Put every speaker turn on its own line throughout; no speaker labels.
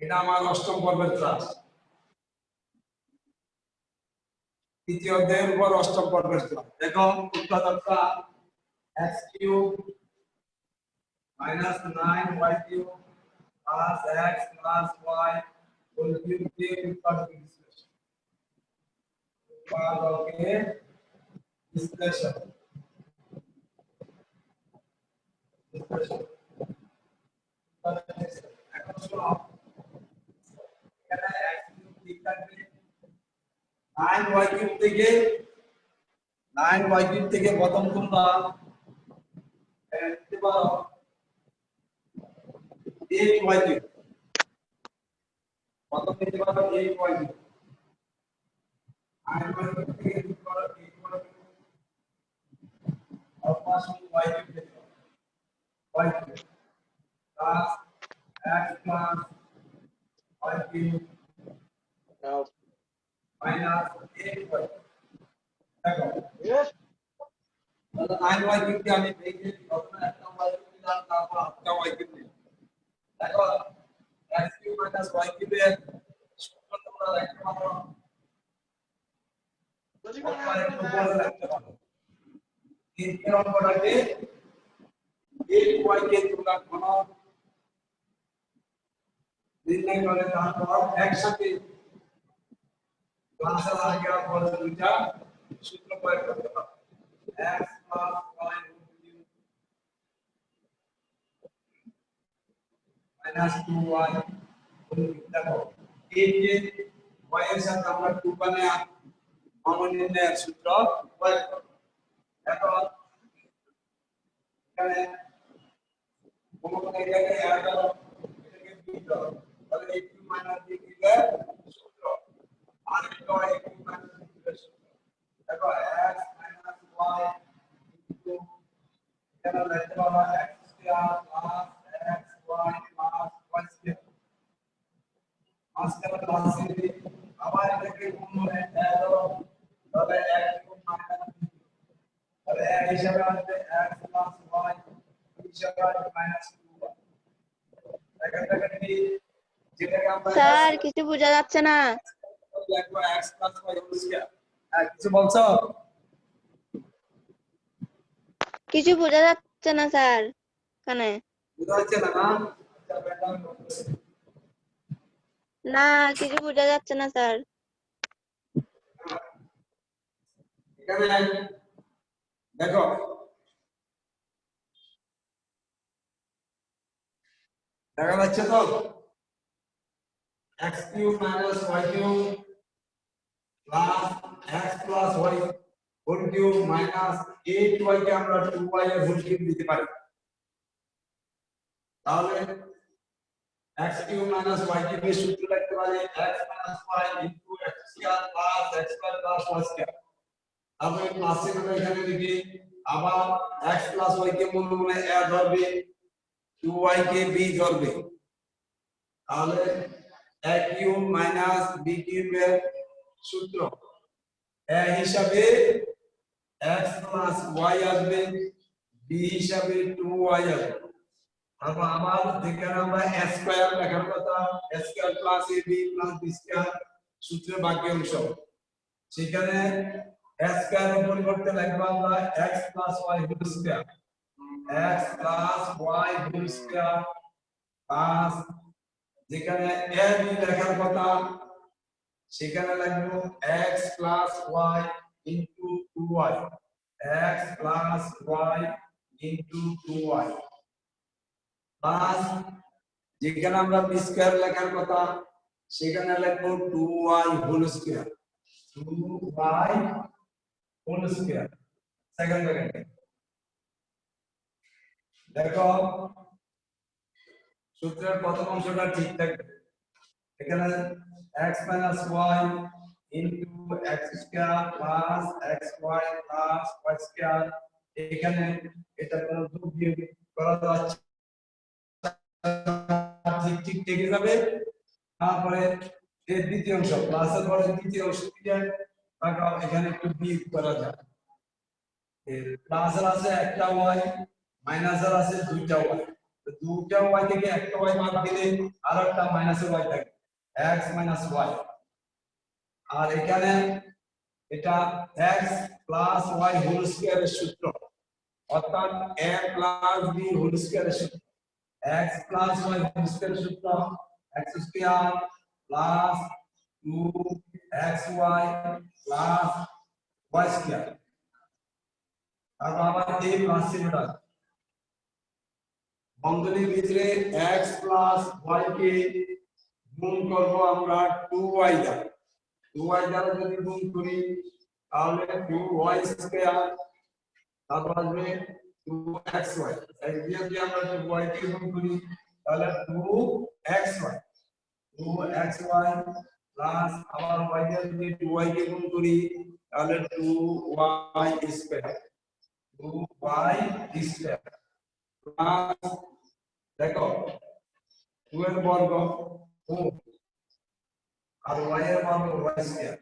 এটা আমার অষ্টম পর্বের ক্লাস, তৃতীয় অধ্যায়ের উপর অষ্টম পর্বের ক্লাস। দেখো উৎপাদকটা x cube minus 9y cube plus x plus y whole cube দিয়ে উৎপাদকের বিশ্লেষণ। উৎপাদকের বিশ্লেষণ এখন শোনো, এখানে x কিউব ঠিক থাকবে 9y কিউব থেকে 9y কিউব থেকে প্রথম তোমরা লিখতে পারো 8y কিউব, প্রথম লিখতে পারো 8y কিউব, 9y কিউব থেকে লিখতে পারো 8y কিউব অল্পাস y কিউব লিখতে পারো y cube plus x plus y cube minus 8y। দেখো তাহলে 9y কিউব কে আমি দেখি প্রথমে একটা y কিউব নিলাম, তারপর একটা y কিউব নিলাম। দেখো x কিউব মাইনাস y কিউবের সূত্র তোমরা লিখতে পারো, অথবা একটু বলে রাখতে পারো। দ্বিতীয় অঙ্কটাকে 8y কে তোমরা ঘন নির্ণয় করে তারপর একসাথে ক্লাসের আগে আর পরে দুইটা সূত্র প্রয়োগ করতে পারো। x plus y minus 2y দেখো এই যে y এর সাথে আমরা 2 বানায় কমন নির্ণয়ের সূত্র প্রয়োগ করব। এখন এখানে কোন এটাকে অ্যাড করো, এটাকে বিয়োগ করো, তাহলে a2 b দিলে সূত্র আর এটা a2 b দিলে সূত্র। দেখো x y ইনটু এখানে লিখতে পারো x square plus xy plus y square মাঝখানে প্লাস দিয়ে আবার এটাকে গুণনে অ্যাড করো, তাহলে x কিউব মাইনাস b, তাহলে এক হিসাবে আসবে x প্লাস y হিসাবে আসবে মাইনাস 2y। এখান থেকে কি যেটাকে আমরা
স্যার কিছু বোঝা যাচ্ছে না।
লিখবো x plus y whole square. কিছু বলছো?
কিছু বোঝা যাচ্ছে না স্যার, কানে
বুঝা যাচ্ছে না?
না কিছু বোঝা যাচ্ছে না স্যার।
এখানে দেখো দেখা যাচ্ছে তো x cube minus y cube plus x plus y whole cube minus 8y কে আমরা 2y এর হোল কিউব দিতে পারি। তাহলে x কিউব মাইনাস y কিউবের সূত্র লিখতে পারি x minus y into x square plus x square plus y square. তারপরে প্লাসে আমরা এখানে লিখি আবার x প্লাস y কে মূল মূলে a ধরবে, 2y কে b ধরবে, তাহলে a কিউব মাইনাস b কিউবের সূত্র a হিসাবে x প্লাস y আসবে, b হিসাবে 2y আসবে। তারপর আবার যেখানে আমরা a স্কয়ার লেখার কথা a square plus ab plus b square সূত্রের বাকি অংশ, সেখানে a স্কয়ারের পরিবর্তে লিখব আমরা x plus y whole square, x plus y whole square plus যেখানে a b লেখার কথা সেখানে লিখব x plus y into 2y, x plus y into 2y plus যেখানে আমরা b স্কয়ার লেখার কথা সেখানে লিখব 2y whole square, 2y whole square. Second ব্র্যাকেটে দেখো সূত্রের প্রথম অংশটা ঠিক থাকবে, এখানে x minus y into x square plus xy plus y square, এখানে এটা কোনো যোগ বিয়োগ করা যাচ্ছে ঠিক ঠিক থেকে যাবে। তারপরে এর দ্বিতীয় অংশ প্লাসের পরে দ্বিতীয় অংশ দিয়ে তাকাও এখানে একটু বিয়োগ করা যায় প্লাস এর আছে একটা y মাইনাস এর আছে দুইটা y তো দুইটা y থেকে একটা y বাদ দিলে আরেকটা মাইনাস y থাকে x y আর এখানে এটা x প্লাস y হোল স্কয়ারের সূত্র অর্থাৎ a প্লাস b হোল স্কয়ারের সূত্র x প্লাস y হোল স্কয়ারের সূত্র x square plus 2xy plus y square अब আবার এই প্লাস চিহ্নটা বন্ধনীর ভিতরে x প্লাস y কে গুণ করব আমরা 2y দ্বারা 2y দ্বারা যদি গুণ করি তাহলে 2y স্কয়ার তারপর আসবে 2xy এই দিয়ে যদি আমরা y কে গুণ করি তাহলে 2xy 2xy প্লাস আবার y দিয়ে যদি 2y কে গুণ করি তাহলে 2y square 2y square plus দেখো 2 এর বর্গ 4 আর y এর বর্গ y স্কয়ার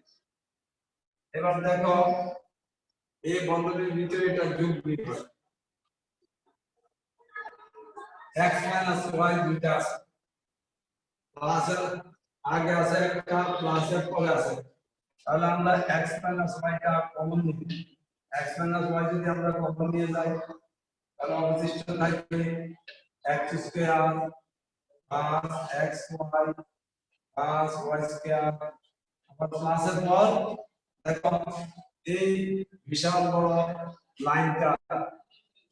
এবার দেখো এই বন্ধনীর ভিতরে এটা যোগ বিয়োগ হয় x y দুইটা আছে প্লাসের আগে আছে একটা প্লাসের পরে আছে তাহলে আমরা x y টা কমন নিব x y যদি আমরা কমন নিয়ে যাই তাহলে অবশিষ্ট থাকবে x square plus xy plus y square আবার প্লাসের পর দেখো এই বিশাল বড় লাইনটা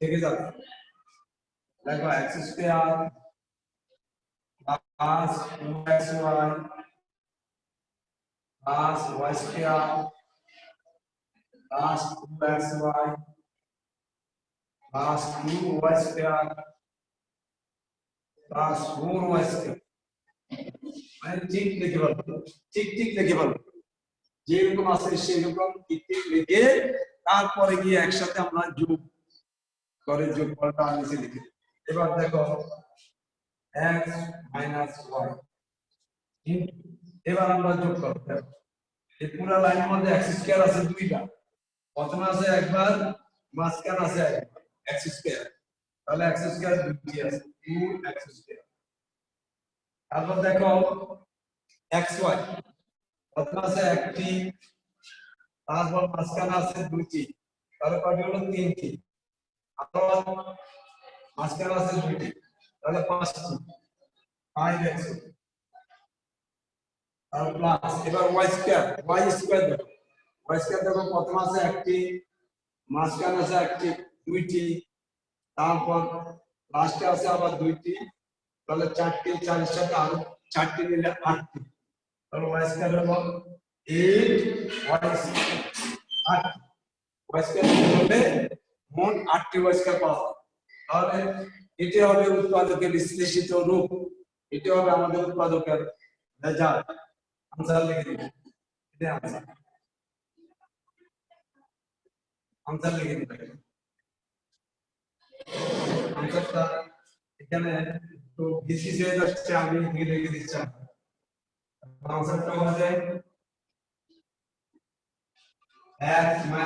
থেকে যাবে দেখো x square plus 2xy plus y square plus 2xy plus 2y square plus 4y square মানে ঠিক লিখে বলবো ঠিক লিখে বলবো যেরকম আছে সেরকম ঠিক লিখে তারপরে গিয়ে একসাথে আমরা যোগ করে যোগফলটা নিচে লিখে এবার দেখো x y এবার আমরা যোগ করব এই পুরো লাইনের মধ্যে x স্কয়ার আছে দুইটা প্রথমে আছে একবার মাঝখানে আছে একবার x স্কয়ার তাহলে x স্কয়ার দুটি আছে 2x স্কয়ার তারপর দেখো xy প্রথমে আছে একটি তারপর মাঝখানে আছে দুটি তাহলে কয়টি হলো তিনটি আবার মাঝখানে আছে দুটি তাহলে পাঁচটি 5x আর প্লাস এবার y স্কয়ার দেখো y স্কয়ার দেখো প্রথমে আছে একটি মাঝখানে আছে একটি দুইটি তারপর লাস্টে আছে আবার দুইটি তাহলে চারটি চারের সাথে আরো চারটি নিলে আটটি তাহলে y স্কয়ার হলো 8 y স্কয়ার 8 y স্কয়ার হলে মোট 8টি y স্কয়ার পাওয়া যায় তাহলে এটি হবে উৎপাদকের বিশ্লেষিত রূপ এটি হবে আমাদের উৎপাদকের রেজাল্ট आंसर लिख दीजिए ये आंसर लिख दीजिए आंसर का এখানে তো বেশি যে যাচ্ছে আমি লিখে দিচ্ছি आंसरটা হবে x y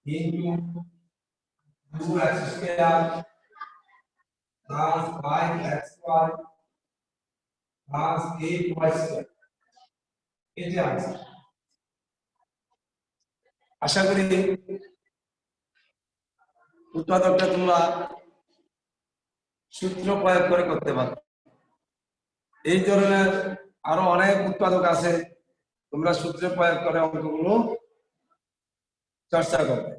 into 2x square plus 5xy plus 8y square এটি आंसर আশা করি উৎপাদকটা তোমরা সূত্র প্রয়োগ করে করতে পারো এই ধরনের আরো অনেক উৎপাদক আছে তোমরা সূত্র প্রয়োগ করে অঙ্কগুলো চর্চা করবে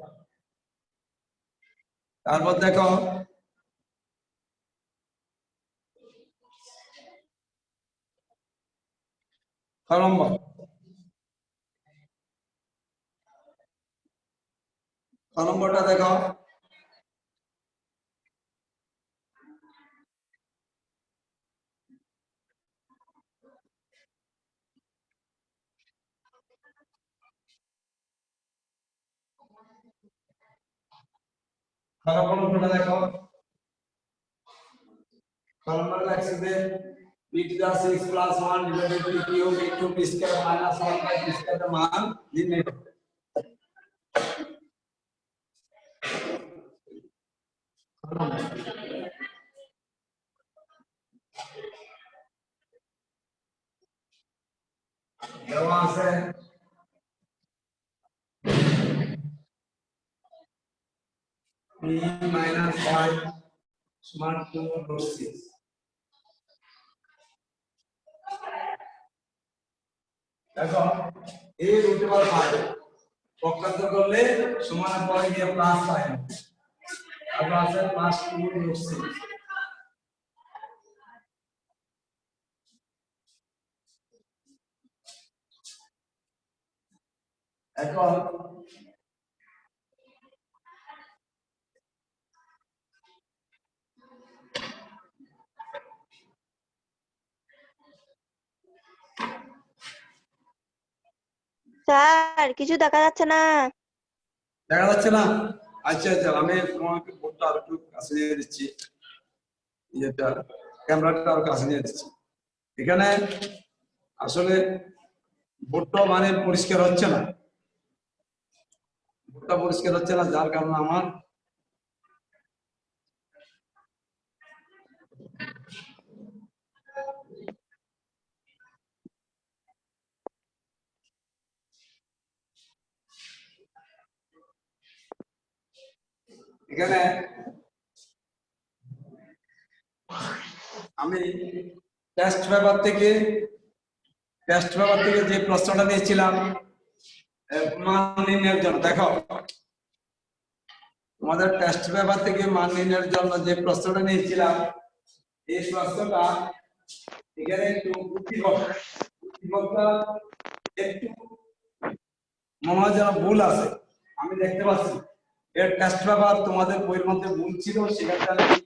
তারপর দেখো নম্বরটা দেখো নম্বরটা দেখো নম্বর লাগছে যে p to the 6 plus 1 divided by q into p square minus 1 by p square এর মান নির্ণয় করতে দেওয়া আছে p minus 5 সমান 2/6 দেখো a √5 পক্ষান্তর করলে সমান পরে গিয়ে প্লাস সাইন আর আছে প্লাস 2/6 এখন
স্যার কিছু দেখা যাচ্ছে না।
দেখা যাচ্ছে না আচ্ছা আচ্ছা আমি তোমাকে বোর্ডটা আর একটু কাছে নিয়ে দিচ্ছি এটা ক্যামেরাটা আর কাছে নিয়ে দিচ্ছি এখানে আসলে বোর্ডটা মানে পরিষ্কার হচ্ছে না বোর্ডটা পরিষ্কার হচ্ছে না যার কারণে আমার এখানে আমি টেস্ট পেপার থেকে যে প্রশ্নটা দিয়েছিলাম মান নির্ণয়ের জন্য দেখো তোমাদের টেস্ট পেপার থেকে মান নির্ণয়ের জন্য যে প্রশ্নটা নিয়েছিলাম এই প্রশ্নটা এখানে একটু বুদ্ধিমত্তা একটু মনে হয় যেন ভুল আছে আমি দেখতে পাচ্ছি এর টেস্ট পেপার তোমাদের বইয়ের মধ্যে ভুল ছিল সেখানে আমি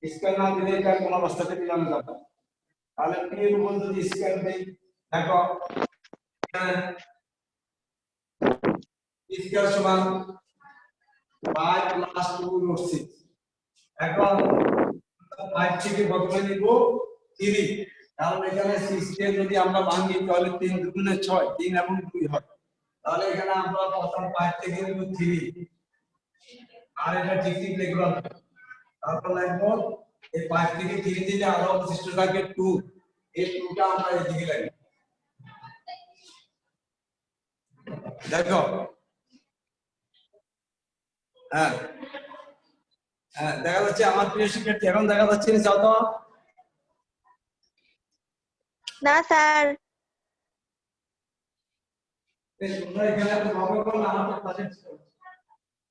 স্কেল না দিলে এটা কোন অবস্থাতে মিলানো যাবে তাহলে p এর উপর যদি স্কেল দেই দেখো স্কেল সমান 5 প্লাস 2/6 এখন 5 থেকে প্রথমে নিব 3 কারণ এখানে 6 কে যদি আমরা ভাঙি তাহলে 3 দুগুণে 6 3 এবং 2 হয় তাহলে এখানে আমরা প্রথম 5 থেকে নিব 3 আর এটা ঠিক ঠিক লিখব তারপর লিখবো এই 5 থেকে 3 দিলে আরো অবশিষ্ট থাকে 2 এই 2টা আমরা এদিকে লিখব দেখো হ্যাঁ হ্যাঁ দেখা যাচ্ছে আমার প্রিয় শিক্ষার্থী এখন দেখা যাচ্ছে না যাও তো
না স্যার।
এই তোমরা এখানে তো ভাবে করলে আমার তো পাশে ছিল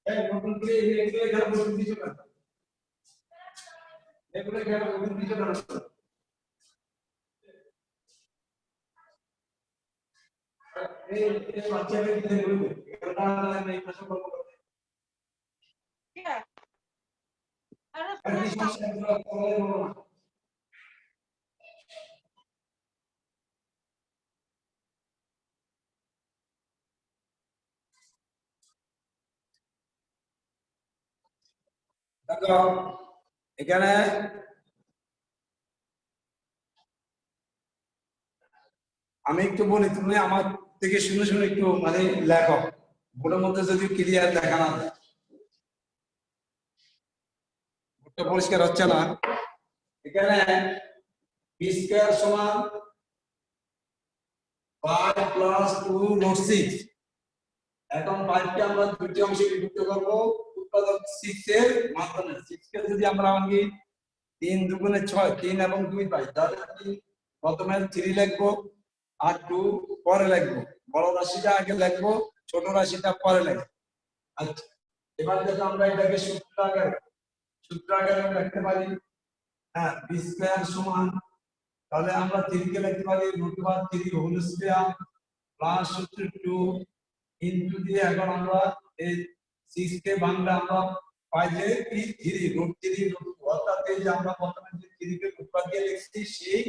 এই নতুন করে এগুলো এখানে বসে দিছো না এগুলো এখানে বসে দিছো না এই বাচ্চাকে দিতে বলবে এটা না এই প্রশ্ন করব ঠিক আছে আর কি সমস্যা এগুলো করে বলো না দেখো এখানে আমি একটু বলি তুমি আমার থেকে শুনে শুনে একটু মানে লেখো বোর্ডের মধ্যে যদি ক্লিয়ার দেখা না যায় বোর্ডটা পরিষ্কার হচ্ছে না এখানে p স্কয়ার সমান 5 প্লাস 2/6 এখন 5 কে আমরা দুটি অংশে বিভক্ত করব উৎপাদক 6 এর মাধ্যমে 6 কে যদি আমরা ভাঙি 3 দুগুণে 6 3 এবং 2 পাই তাহলে কি প্রথমে 3 লিখবো আর 2 পরে লিখবো বড় রাশিটা আগে লিখবো ছোট রাশিটা পরে লিখবো আচ্ছা এবার যদি আমরা এটাকে সূত্র আকারে লিখতে পারি হ্যাঁ b স্কয়ার সমান তাহলে আমরা 3 কে লিখতে পারি √3 হোল স্কয়ার প্লাস সূত্র 2 ইনটু দিয়ে এখন আমরা এই 6 কে ভাঙলে আমরা পাই যে কি 3 √3 অর্থাৎ এই যে আমরা প্রথমে যে 3 কে √3 দিয়ে লিখছি সেই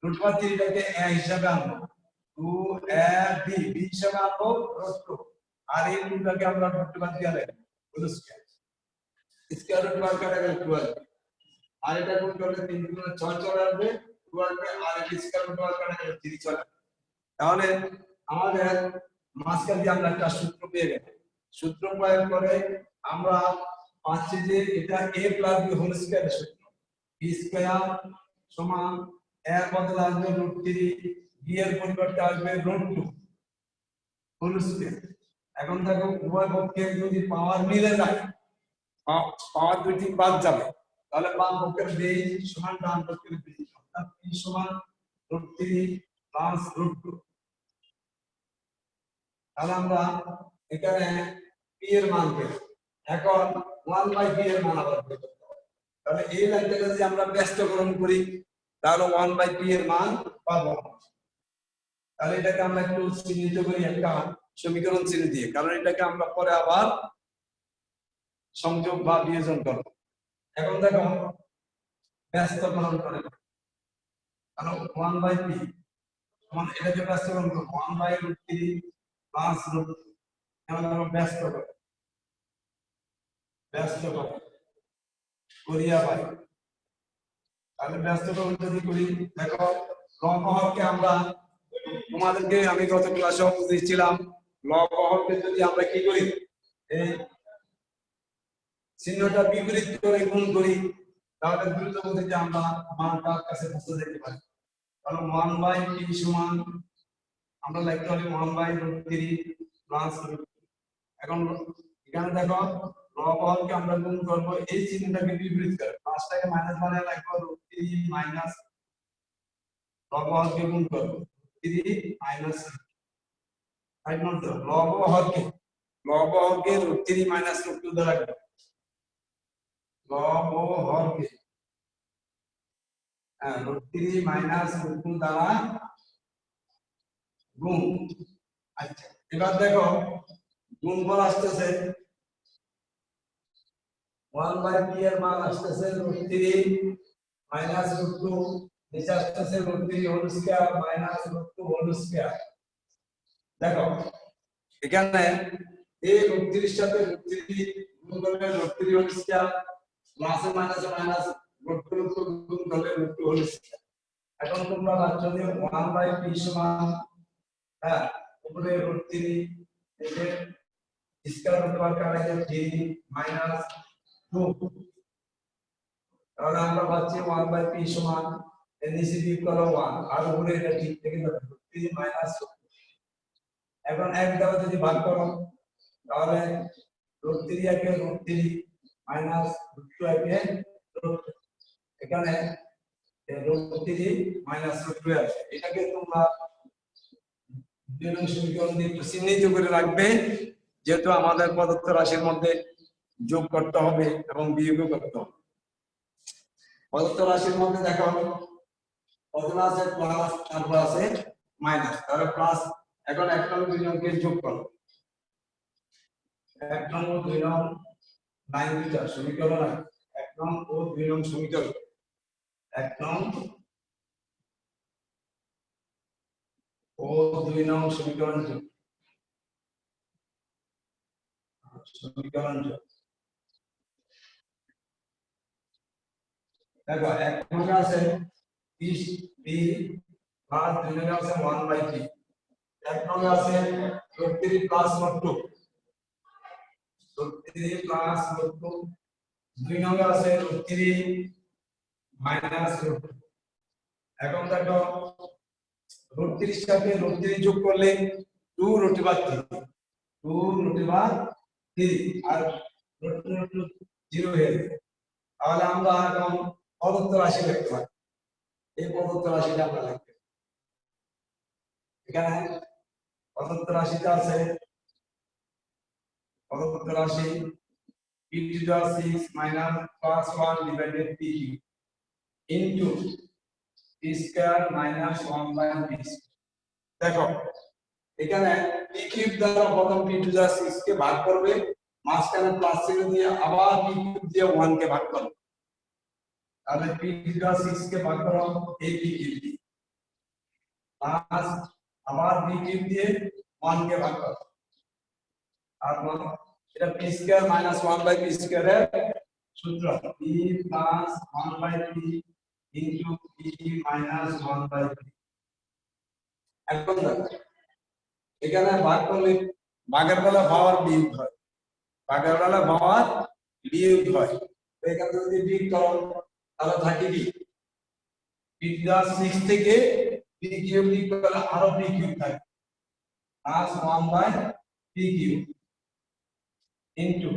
√3 টাকে a হিসাবে আনবো 2ab b হিসাবে আনবো √2 আর এই 2 টাকে আমরা √3 দিয়ে লিখব হোল স্কয়ার স্কয়ার √1 কাটা গেল 12 আর এটা গুণ করলে 3 গুণে 6 চলে আসবে 2 আসবে আর এটা স্কয়ার রুট ওভার কাটা গেলে 3 চলে আসবে। তাহলে আমাদের মাঝখান দিয়ে আমরা একটা সূত্র পেয়ে গেলাম। সূত্র প্রয়োগ করে আমরা পাচ্ছি যে এটা a প্লাস b হোল স্কয়ারের সূত্র। b স্কয়ার সমান এর বদলে আসবে √3, b এর পরিবর্তে আসবে √2 হোল স্কয়ার। এখন দেখো উভয় পক্ষের যদি পাওয়ার মিলে যায়, পাওয়ার দুইটি বাদ যাবে, তাহলে বাম পক্ষের বেজ সমান ডান পক্ষের বেজ, অর্থাৎ p সমান √3 প্লাস √2। তাহলে আমরা এখানে p এর মান পেলাম। এখন 1/p এর মান আবার বের করতে হবে। তাহলে এই লাইনটাকে যদি আমরা ব্যস্তকরণ করি তাহলে 1/p এর মান পাবো। তাহলে এটাকে আমরা একটু চিহ্নিত করি একটা সমীকরণ চিহ্ন দিয়ে, কারণ এটাকে আমরা পরে আবার সংযোগ বা বিয়োজন করব। এখন দেখো ব্যস্তকরণ করে তাহলে 1/p সমান এটাকে ব্যস্তকরণ করব 1/√3 প্লাস √2। এখন আমরা ব্যস্ত করিয়া পাই। তাহলে ব্যস্তকরণ যদি করি, দেখো লব-হরকে আমরা তোমাদেরকে আমি গত ক্লাসে বুঝিয়েছিলাম, লব-হরকে যদি আমরা কি করি, এই চিহ্নটা বিপরীত করে গুণ করি তাহলে দ্রুত গতিতে আমরা মানটা কাছে বসতে দেখতে পাই। তাহলে 1/p সমান আমরা লিখতে হবে 1/√3 প্লাস √2। এখন এখানে দেখো লব-হরকে আমরা গুণ করব এই চিহ্নটাকে বিপরীত করে, প্লাসটাকে মাইনাস বানায় লিখব √3 মাইনাস লব-হরকে গুণ করব 3 মাইনাস রাইট নোট দাও। লব-হরকে √3 মাইনাস √2 দ্বারা রাখবে। লব-হরকে √3 মাইনাস √2 দ্বারা গুণ। আচ্ছা এবার দেখো গুণফল আসতেছে 1/p এর মান আসতেছে √3 মাইনাস √2, নিচে আসতেছে √3 whole square minus √2 whole square. দেখো এখানে এই √3 এর সাথে √3 গুণ করলে √3 হোল স্কয়ার, প্লাসে মাইনাসে মাইনাস √2 গুণ করলে √2 হোল স্কয়ার। এখন তোমরা পাচ্ছো যে 1/p সমান উপরে √3 এর স্কয়ার রুট ওভার কাটা গেলে 3 মাইনাস 2। তাহলে আমরা পাচ্ছি 1/p সমান নিচে বিয়োগ করো 1 আর উপরে এটা ঠিক থেকে যাবে 3 মাইনাস 2। এখন এক দ্বারা যদি ভাগ করো তাহলে √3 একে √3 মাইনাস √2 একে √2, এখানে √3 মাইনাস √2 আছে। এটাকে তোমরা দুই নং সমীকরণ দিয়ে একটু চিহ্নিত করে রাখবে, যেহেতু আমাদের প্রদত্ত রাশির মধ্যে যোগ করতে হবে এবং বিয়োগ করতে হবে। প্রদত্ত রাশির মধ্যে দেখো প্রথমে আছে প্লাস, তারপর আছে মাইনাস, তাহলে প্লাস। এখন 1 নং 2 নংকে যোগ করো, 1 নং ও 2 নং লাইন দুইটা সমীকরণ, 1 নং ও 2 নং সমীকরণ, 1 নং ও 2 নং সমীকরণ যোগ, সমীকরণ যোগ। দেখো 1 নং আছে 30b প্লাস 2 নং আছে 1/p, 1 নং আছে √3 প্লাস √2, √3 প্লাস √2, 2 নং আছে √3 মাইনাস √2। এখন দেখো √3 এর সাথে √3 যোগ করলে 2√3, 2√3 আর √2 0 হয়ে যাবে। তাহলে আমরা এখন প্রদত্ত রাশি লিখতে পারি। এই প্রদত্ত রাশিটা আমরা লিখতে, এখানে প্রদত্ত রাশিটা আছে, প্রদত্ত রাশি p to the 6 minus plus 1 divided p into p square minus 1/p। দেখো এখানে p কিউব দ্বারা প্রথম p to the 6 কে ভাগ করবে, মাঝখানে প্লাস চিহ্ন দিয়ে আবার p কিউব দিয়ে 1 কে ভাগ করবে, তাহলে p to the 6 কে ভাগ করো a p কিউব দিয়ে, প্লাস আবার p কিউব দিয়ে 1 কে ভাগ করো, আর এটা p square minus 1/p square এর সূত্র b plus 1/3 into b minus 1/3 এখন দেখো এখানে ভাগ করলে ভাগের বেলা পাওয়ার বিয়োগ হয় ভাগের বেলা পাওয়ার বিয়োগ হয় তো এখানে যদি বিয়োগ করো তাহলে থাকে কি b plus 6 থেকে b কিউব বিয়োগ করলে আরো b কিউব থাকে plus 1/b কিউব into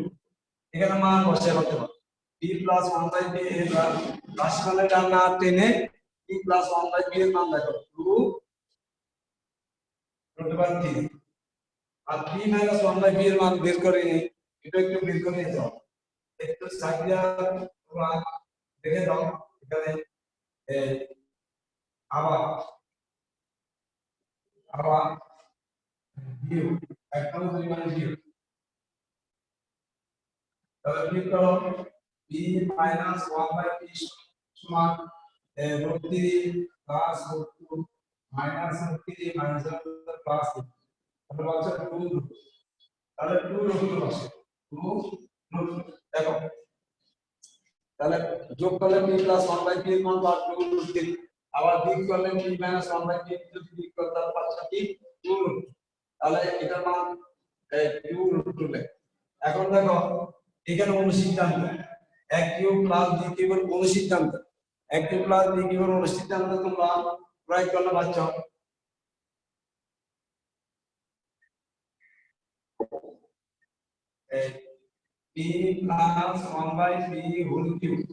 এখানে মান বসে করতে পারো b plus 1/b এর রাশিমালের ডান না টেনে b plus 1/b এর মান দেখো 2 √3 আর b minus 1/b এর মান বের করে নিই এটা একটু বের করে নিতে হবে একটু সাইডে তোমরা দেখে দাও এখানে এই আবার আবার ভিউ একদম পরিমাণে ভিউ তাহলে কি করো b minus 1/b সমান √3 plus √2 minus √3 minus plus তাহলে হচ্ছে 2 তাহলে 2 √2 আসে 2 দেখো তাহলে যোগ করলে b plus 1/b এর মান পাওয়া 2 আবার বিয়োগ করলে b minus 1/b যদি বিয়োগ করতে তাহলে পাচ্ছি কি 2 তাহলে এটার মান 2 লে এখন দেখো এখানে অনুসিদ্ধান্ত এক কিউব প্লাস বি কিউবের অনুসিদ্ধান্ত এক কিউব প্লাস বি কিউবের অনুসিদ্ধান্ত তোমরা প্রয়োগ করলে পাচ্ছ b plus 1/b whole cube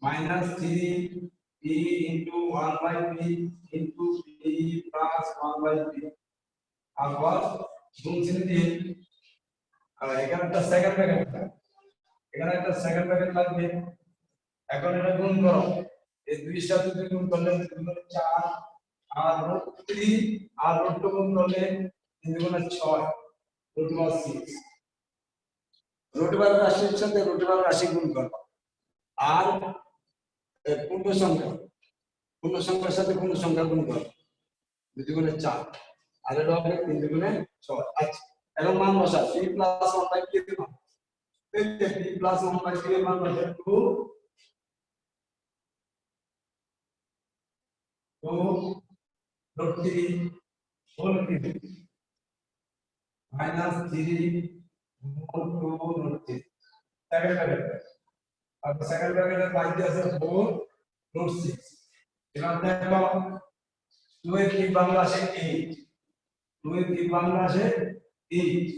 minus 3b into 1/b into b plus 1/b আবার গুণ চিহ্ন দিয়ে আর এখানে একটা সেকেন্ড ব্র্যাকেট এখানে একটা সেকেন্ড ব্র্যাকেট লাগবে এখন এটা গুণ করো এই দুইয়ের সাথে দুই গুণ করলে 4 আর √3 আর √2 গুণ করলে 3 গুণ 6 √6 √বার রাশির সাথে √বার রাশি গুণ করো আর পূর্ণ সংখ্যার সাথে পূর্ণ সংখ্যা গুণ করো 2 গুণ 4 আর এটা হবে 3 গুণ 6 আচ্ছা এখন মান বসা b plus 1/b এর মান b plus 1/b এর মান বসা 2 √3 whole cube minus 3 √2 second bracket আর সেকেন্ড ব্র্যাকেটের বাইরে আছে 4 √6 এবার দেখো 2 এর কি বাংলা আসে 8 2 এর কি বাংলা আসে 8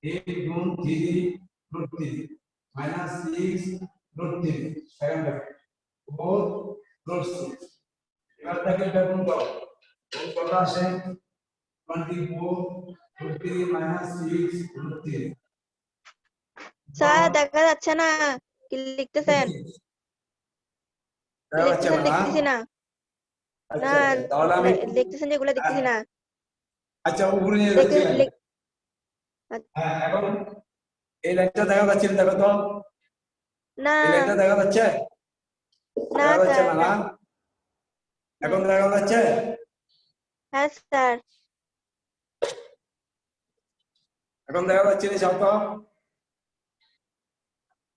8 গুণ 3 √3 minus 6 √3 সেকেন্ড ব্র্যাকেট 4 √6 এবার দেখো এটা গুণ করো গুণ করলে আসে 24 √3 minus 6 √3
স্যার দেখা যাচ্ছে না কি লিখতেছেন
দেখা যাচ্ছে না
দেখতেছি না
আচ্ছা
না
আচ্ছা তাহলে আমি
লিখতেছেন যেগুলো দেখতেছি না
আচ্ছা উপরে নিয়ে যাচ্ছি হ্যাঁ এখন এই লাইনটা দেখা যাচ্ছে না, দেখো তো
না
এই লাইনটা দেখা যাচ্ছে
না
দেখা যাচ্ছে
স্যার
না এখন দেখা যাচ্ছে
হ্যাঁ স্যার
এখন দেখা যাচ্ছে না সব তো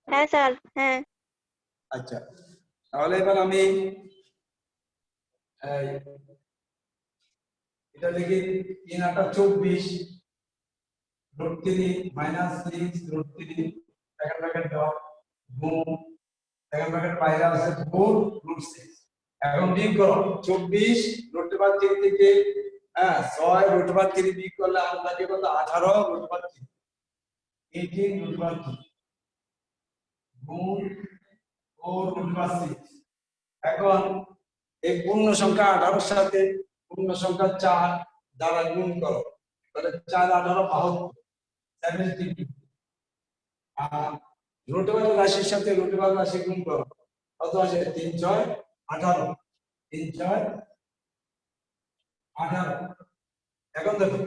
হ্যাঁ স্যার হ্যাঁ
আচ্ছা তাহলে এবার আমি এটা লিখি 3 8 24 √3 minus 6 √3 সেকেন্ড ব্র্যাকেট দাও গুণ সেকেন্ড ব্র্যাকেট বাইরে আছে 4 √6 এখন বিয়োগ করো 24 √3 থেকে 6 √3 বিয়োগ করলে আর থাকে কত 18 √3 18 √3 গুণ 4 √6 এখন এই পূর্ণ সংখ্যা 18 এর সাথে পূর্ণ সংখ্যা 4 দ্বারা গুণ করো তাহলে 4 18 72 72 আর √বার রাশির সাথে √বার রাশি গুণ করো কত আসে 3 6 18 3 6 18 এখন দেখো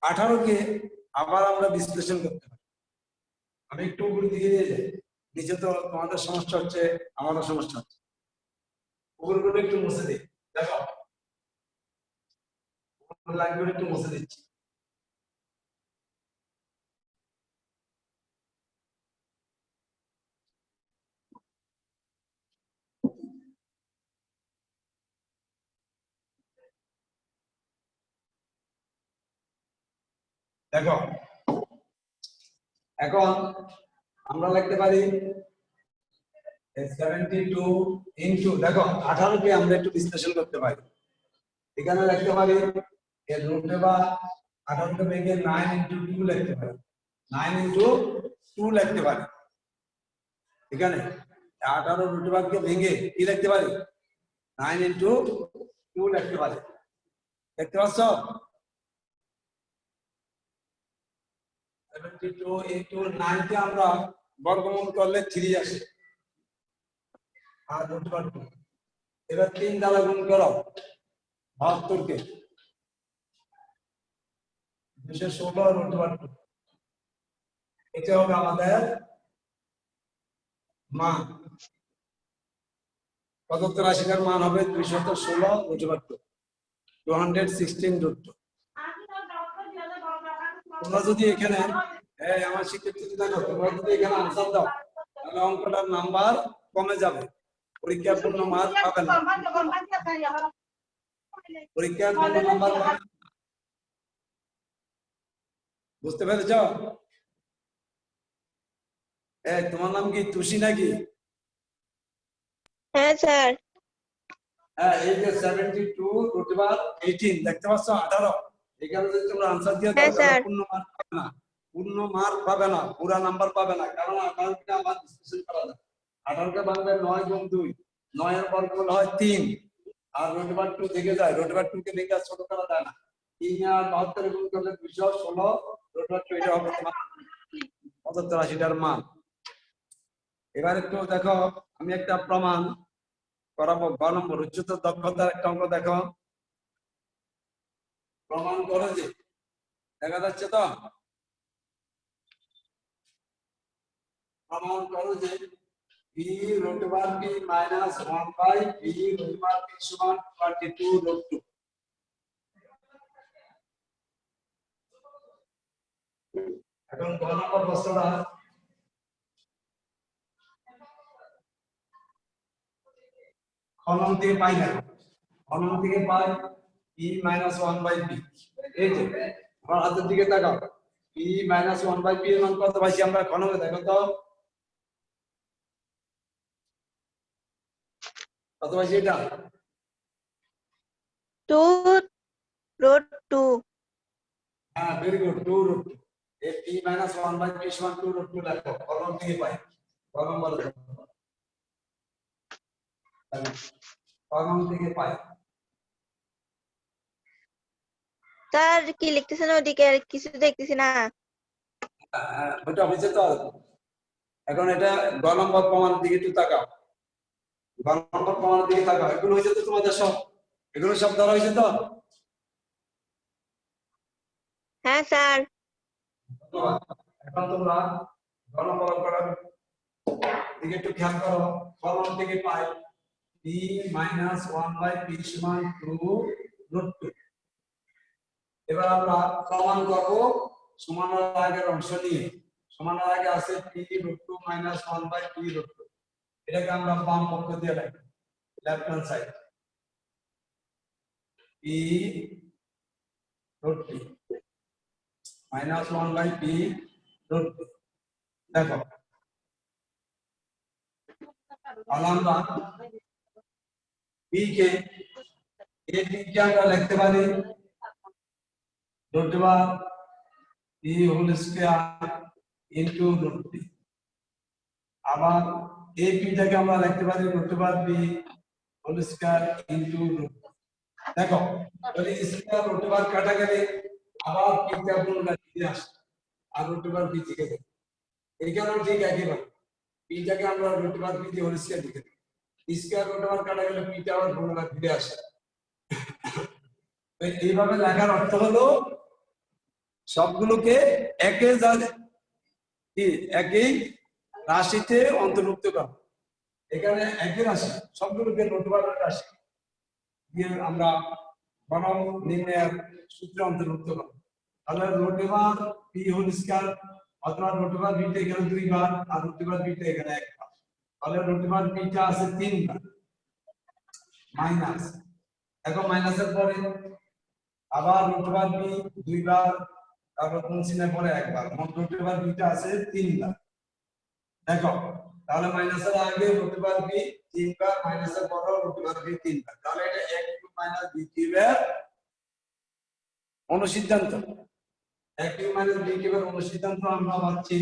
18 কে আবার আমরা বিশ্লেষণ করতে পারি আমি একটু উপরের দিকে নিয়ে যাই নিচে তো তোমাদের সমস্যা হচ্ছে আমারও সমস্যা হচ্ছে উপরগুলো একটু মুছে দিই দেখো উপরের লাইনগুলো একটু মুছে দিচ্ছি দেখো এখন আমরা লিখতে পারি 72 ইনটু, দেখো 18 কে আমরা একটু বিশ্লেষণ করতে পারি। এখানে লিখতে পারি এর রুটে বা 18 কে ভেঙে 9 ইনটু 2 লিখতে পারি, 9 ইনটু 2 লিখতে পারি। এখানে 18 রুটে বা কে ভেঙে কি লিখতে পারি, 9 ইনটু 2 লিখতে পারি। দেখতে পাচ্ছ 72 ইনটু 9 কে আমরা বর্গমূল করলে 3 আসে, আর রুট ওভার 2 এবার 3 দ্বারা গুণ করো 72 কে, 216 রুট ওভার 2, এটা হবে আমাদের মান। পঁচাত্তর আশিটার মান হবে 216 রুট ওভার 2, 216 রুট 2। তোমরা যদি এখানে আমার শিক্ষার্থী দেখো, তোমরা যদি এখানে আনসার দাও তাহলে অঙ্কটার নাম্বার কমে যাবে, পরীক্ষার পূর্ণ মার্ক পাবে না। পরীক্ষার পূর্ণ নাম্বার পাবে না। বুঝতে পেরেছ? তোমার নাম কি তুষি নাকি?
হ্যাঁ স্যার।
হ্যাঁ, এই যে 72 রুট ওভার 18 দেখতে পাচ্ছ 18, এখানে যদি তোমরা আনসার দিয়ে দাও তাহলে পূর্ণ মার্ক পাবে না, পূর্ণ মার্ক পাবে না, পুরো নাম্বার পাবে না, কারণ 18 কে আবার বিশ্লেষণ করা যায়। 18 কে ভাঙলে 9 গুণ 2, 9 এর বর্গমূল হয় 3, আর রুট ওভার 2 থেকে যায়, রুট ওভার 2 কে ভেঙে ছোট করা যায় না। 3 আর 72 গুণ করলে 216 রুট ওভার 2, এটা হবে তোমার 75 80টার মান। এবার একটু দেখো, আমি একটা প্রমাণ করাবো। 12 নম্বর উচ্চতর দক্ষতার একটা অঙ্ক দেখো, প্রমাণ করো যে, দেখা যাচ্ছে তো? প্রমাণ করো যে b root over b minus 1 by b root over b সমান 22 রুট 2। এখন 12 নম্বর প্রশ্নটা ফলন থেকে পাই না, ফলন থেকে পাই e মাইনাস 1 বাই b। এই যে আমার হাতের দিকে তাকাও, e মাইনাস 1 বাই b এর মান কত পাইছি আমরা ফলনে, দেখো তো কত পাইছি এটা?
2 রুট 2।
হ্যাঁ, ভেরি গুড, 2 রুট 2। এই p মাইনাস 1 বাই p সমান 2 রুট 2 দেখো ফলন থেকে পাই। ফলন বলো, ফলন থেকে পাই।
স্যার কি লিখতেছেন ওদিকে? আর কিছু দেখতেছি না।
ওটা হয়েছে তো। এখন এটা 2 নম্বর প্রমাণের দিকে একটু তাকাও, 2 নম্বর প্রমাণের দিকে তাকাও। এগুলো হয়েছে তো তোমাদের সব, এগুলো সব ধরা হয়েছে তো?
হ্যাঁ স্যার।
এখন তোমরা 2 নম্বর অঙ্কটার দিকে একটু খেয়াল করো। ফলন থেকে পাই p মাইনাস 1 বাই p সমান 2 রুট 2। এবার আমরা প্রমাণ করব সমানের আগের অংশ নিয়ে। সমানের আগে আছে p root 2 minus 1 by p root 2, এটাকে আমরা বাম পক্ষ দিয়ে লিখব, left hand side, p root 2 minus 1 by p root 2। দেখো আমরা p কে আমরা লিখতে পারি root over p whole square into root 3। আবার এই p টাকে আমরা লিখতে পারি root over p whole square into root. দেখো যদি স্কয়ার রুট ওভার কাটা গেলে আবার p টা পুনরায় ফিরে আসে, আর রুট ওভার p থেকে যায়। এখানেও ঠিক একইভাবে p টাকে আমরা root over p whole square লিখে দিই, স্কয়ার রুট ওভার কাটা গেলে p টা আবার পুনরায় ফিরে আসে। এইভাবে লেখার অর্থ হলো সবগুলোকে একই রাশিতে অন্তর্ভুক্ত করা। এখানে একই রাশি, সবগুলোকে রুট ওভার রাশি দিয়ে আমরা বনাম নির্ণয়ের সূত্রে অন্তর্ভুক্ত করব। তাহলে root over p whole square অথবা রুট ওভার b টা এখানে 2 বার, আর রুট ওভার b টা এখানে 1 বার। তাহলে রুট ওভার b টা আছে 3 বার মাইনাস, এখন মাইনাসের পরে আবার রুট ওভার b 2 বার, তারপর কোন চিহ্নে পরে একবার, মোট রুট ওভার বিটা আছে 3 বার। দেখো তাহলে মাইনাসের আগে রুট ওভার বি 3 বার, মাইনাসের পরেও রুট ওভার বি 3 বার, তাহলে এটা a কিউব মাইনাস b কিউবের অনুসিদ্ধান্ত। a কিউব মাইনাস b কিউবের অনুসিদ্ধান্ত আমরা পাচ্ছি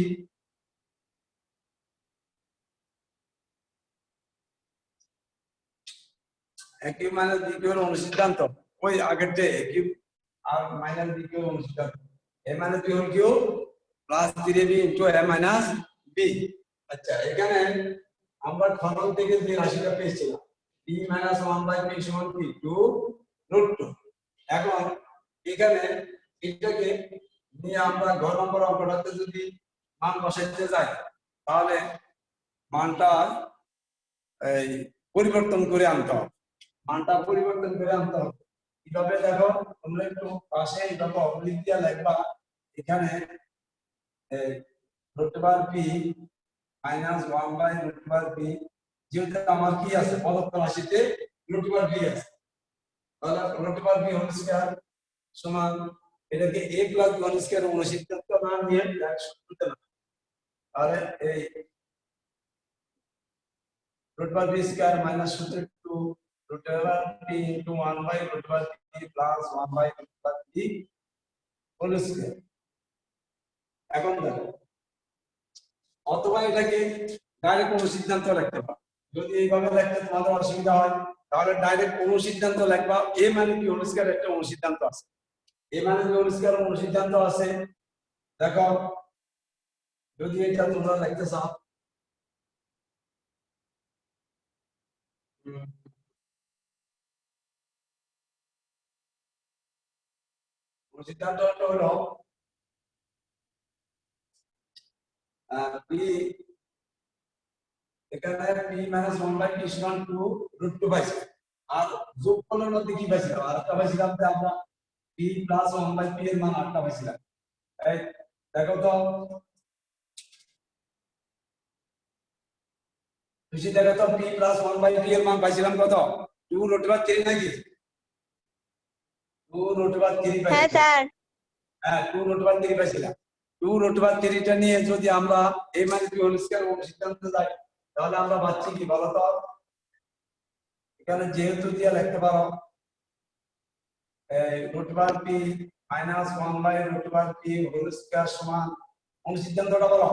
a কিউব মাইনাস b কিউবের অনুসিদ্ধান্ত ওই আগেরটা a কিউব আর মাইনাস b কিউবের অনুসিদ্ধান্ত a minus b whole cube plus 3ab into a minus b। আচ্ছা এখানে আমরা খনন থেকে যে রাশিটা পেয়েছিলাম b মাইনাস 1/p সমান কি 2√2। এখন এখানে এটাকে নিয়ে আমরা ঘর নম্বর অঙ্কটাতে যদি মান বসাইতে যাই তাহলে মানটা এই পরিবর্তন করে আনতে হবে, মানটা পরিবর্তন করে আনতে হবে কিভাবে দেখো তোমরা একটু পাশে এইভাবে অবলিক দিয়ে লিখবা। এখানে root over p minus root over p, যেহেতু আমার কি আছে প্রদত্ত রাশিতে রুট ওভার p আছে, তাহলে root over p whole square সমান এটাকে a প্লাস 1 স্কয়ার অনুসিদ্ধান্ত না নিয়ে সূত্রতে না, তাহলে এই root over b square minus root over p into 1/root over p plus 1/root over p whole square। এখন দেখো অথবা এটাকে ডাইরেক্ট অনুসিদ্ধান্ত লিখতে পারো, যদি এইভাবে লিখতে তোমাদের অসুবিধা হয় তাহলে ডাইরেক্ট অনুসিদ্ধান্ত লিখবা। a মানে কি হোল স্কয়ার একটা অনুসিদ্ধান্ত আছে, a মানে কি হোল স্কয়ার অনুসিদ্ধান্ত আছে। দেখো যদি এটা তোমরা লিখতে চাও অনুসিদ্ধান্তটা হলো p এখানে p মাইনাস 1/p সমান 2√2 পাইছি, আর যোগফলের মধ্যে কি পাইছিলাম আরেকটা পাইছিলাম যে আমরা p প্লাস 1/p এর মান আরেকটা পাইছিলাম। এই দেখো তো খুশি, দেখো তো p প্লাস 1/p এর মান পাইছিলাম কত 2√3 নাকি 2√3
হ্যাঁ
পাইছিলাম।
স্যার।
হ্যাঁ 2√3 পাইছিলাম। 2√3 টা নিয়ে যদি আমরা a minus b whole square সিদ্ধান্ত যাই তাহলে আমরা পাচ্ছি কি বলো তো, এখানে যেহেতু দিয়ে লিখতে পারো root over p minus root over p whole square সমান অনুসিদ্ধান্তটা বলো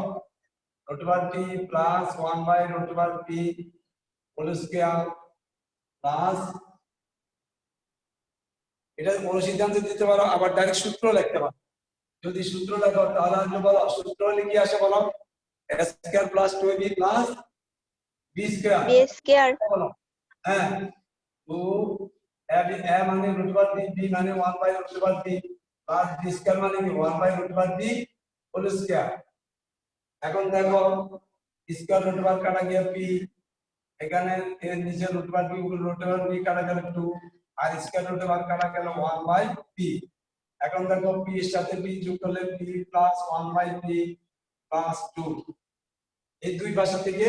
root over p plus root over p whole square plus, এটা অনুসিদ্ধান্ত দিতে পারো আবার ডাইরেক্ট সূত্র লিখতে পারো। যদি সূত্র লেখো তাহলে আসলে বলো সূত্র লিখে আসে বলো a square plus 2ab plus b square
b square
বলো। হ্যাঁ 2 a মানে রুট ওভার b, b মানে root over b plus b square মানে কি root over b whole square. এখন দেখো স্কয়ার রুট ওভার কাটা গিয়ে p, এখানে এর নিচে রুট ওভার b উপরে রুট ওভার b কাটা গেল 2 আর স্কয়ার রুট ওভার কাটা গেল 1/p। এখন দেখো p এর সাথে p যোগ করলে p প্লাস 1/p প্লাস 2, এই দুই পাশে থেকে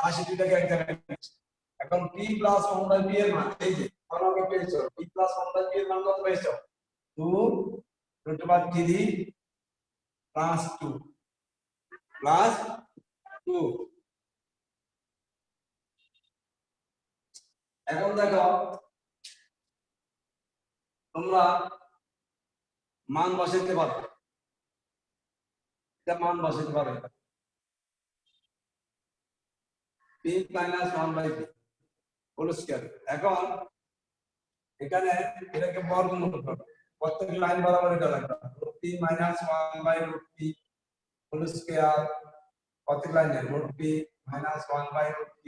82টাকে এক জায়গায় নিচ্ছি। এখন p প্লাস 1/p এর মান এই যে আমাকে পেয়েছো p প্লাস 1/p এর মান কত পেয়েছো 2√3 প্লাস 2 প্লাস 2। এখন দেখো তোমরা মান বসাইতে পারো, এটা মান বসাইতে পারো p minus 1/p whole square. এখন এখানে এটাকে বর্গমূল করো, প্রত্যেক লাইন বরাবর এটা লাগবে p minus 1/p whole square, প্রত্যেক লাইনে √p minus 1/p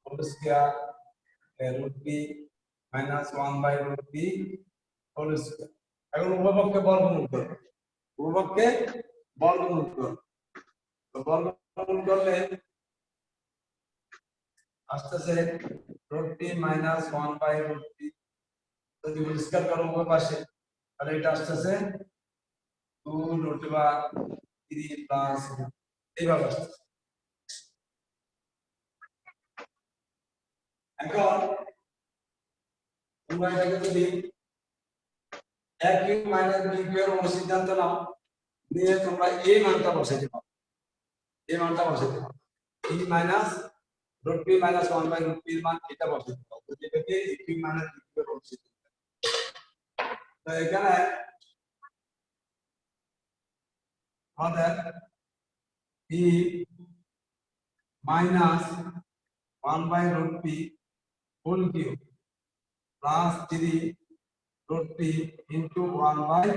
whole square √p minus 1/p whole square. এখন উভয়পক্ষে বর্গমূল করো, উভয়পক্ষে বর্গমূল করো, তো বর্গমূল করলে আসতেছে √p মাইনাস 1/√p, যদি হোল স্কয়ার করো উভয় পাশে তাহলে এটা আসতেছে 2√3 প্লাস এইভাবে আসতেছে। এখন তোমরা এটাকে যদি a কিউব মাইনাস b কিউবের অনুসিদ্ধান্ত নাও, নিয়ে তোমরা এই মানটা বসাইতে পারো, এই মানটা বসাইতে পারো, e minus root P minus 1 by root P এর মান এটা বসাইতে পারো, তো যেটাকে a কিউব মাইনাস b কিউবের অনুসিদ্ধান্ত। তো এখানে আমাদের e minus 1 by root P whole cube plus 3 root p into 1 by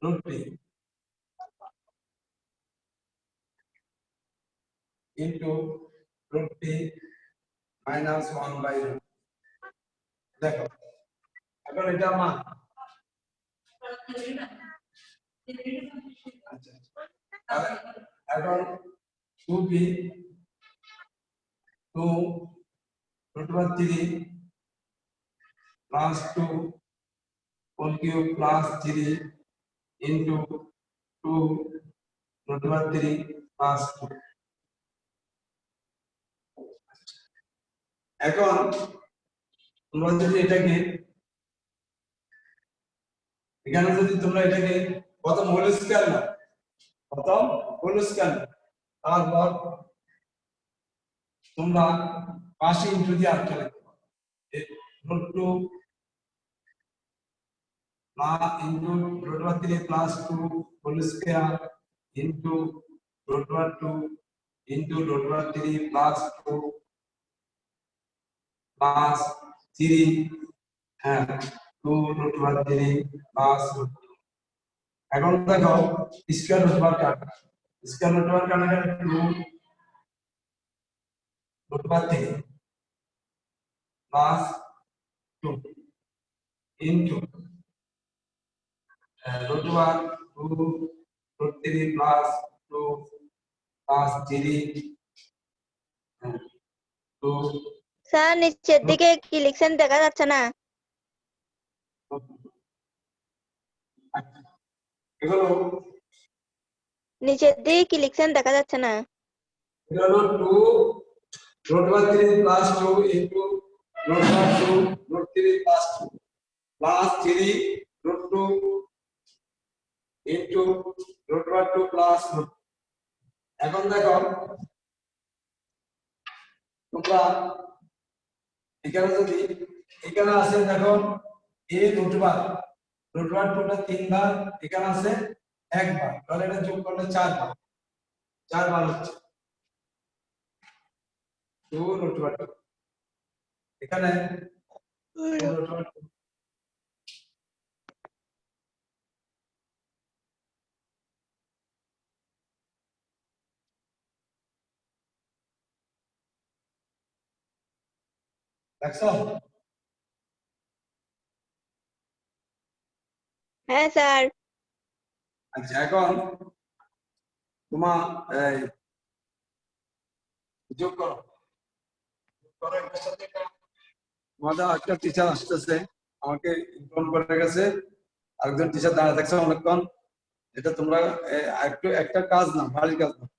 root p into root p minus 1 by root। দেখো এখন এটা মান আচ্ছা এখন 2p 2 root over 3 plus 2 whole cube plus 3 into 2 root over 3 plus 2। এখন তোমরা যদি এটাকে এখানে যদি তোমরা এটাকে প্রথম হোল স্কয়ার নাও, প্রথম হোল স্কয়ার তারপর তোমরা পাশে ইনটু দিয়ে আটকে রাখতে পারো, root 2 plus into root over 3 plus 2 whole square into root over 2 into root over 3 plus 2 plus 3 হ্যাঁ 2 রুট ওভার 3 প্লাস রুট। এখন দেখো square root over cut, square root over cut 2 root over 3 plus 2 into root over 2 root 3 plus 2 plus 3 2
sir নিচের দিকে কি লিখছেন দেখা যাচ্ছে না।
এগুলো
নিচের দিকে কি লিখছেন দেখা যাচ্ছে না।
এগুলো 2 root over 3 plus 2 into root over 2 root 3 plus 2 plus 3 root 2 into root over 2 plus root। এখন দেখো তোমরা এখানে যদি এখানে আছে দেখো a রুট ওভার 2টা 3 বার, এখানে আছে 1 বার, তাহলে এটা যোগ করলে 4 বার, 4 বার হচ্ছে 2 রুট ওভার 2 এখানে 2 রুট ওভার 2 দেখছো?
হ্যাঁ স্যার।
আচ্ছা এখন তোমার যোগ করো, করো এর সাথে আমাদের একটা টিচার আসতেছে, আমাকে ইনফর্ম করে গেছে আরেকজন টিচার দাঁড়া থাকছে অনেকক্ষণ। এটা তোমরা একটু একটা কাজ নাও, বাড়ির কাজ নাও,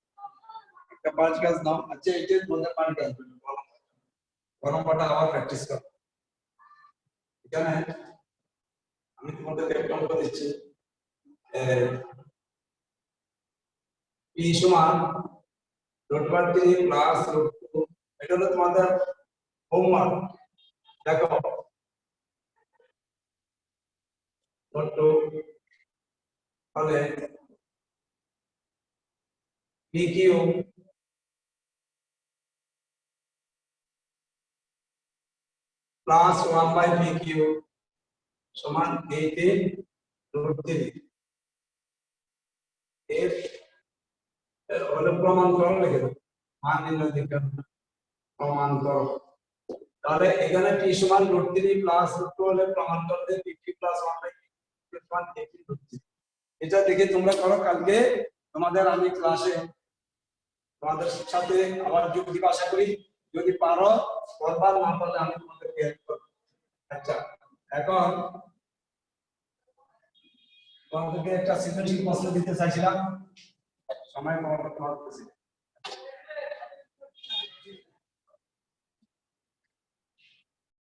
একটা বাড়ির কাজ নাও। আচ্ছা এইটার মধ্যে পানি কাজ গরম পাটা আবার প্র্যাকটিস করো। এখানে আমি তোমাদেরকে একটা অঙ্ক দিচ্ছি, p সমান রুট ওভার 3 প্লাস রুট 2, এটা হলো তোমাদের হোমওয়ার্ক। দেখো রুট 2 তাহলে p cube plus 1 by p cube সমান 8 রুট 3 এর হলো প্রমাণ করো, লিখে দাও মান নির্ণয় দিতে প্রমাণ করো। তাহলে এখানে p সমান রুট 3 প্লাস রুট 2 হলে প্রমাণ করতে p প্লাস 1 বাই p সমান 8 রুট 3। এটা দেখে তোমরা করো, কালকে তোমাদের আমি ক্লাসে তোমাদের সাথে আবার যোগ দিব আশা করি। যদি পারো করবার, না পারলে আমি তোমাদেরকে হেল্প করব। আচ্ছা এখন তোমাদেরকে একটা সৃজনশীল প্রশ্ন দিতে চাইছিলাম, সময় কম করতে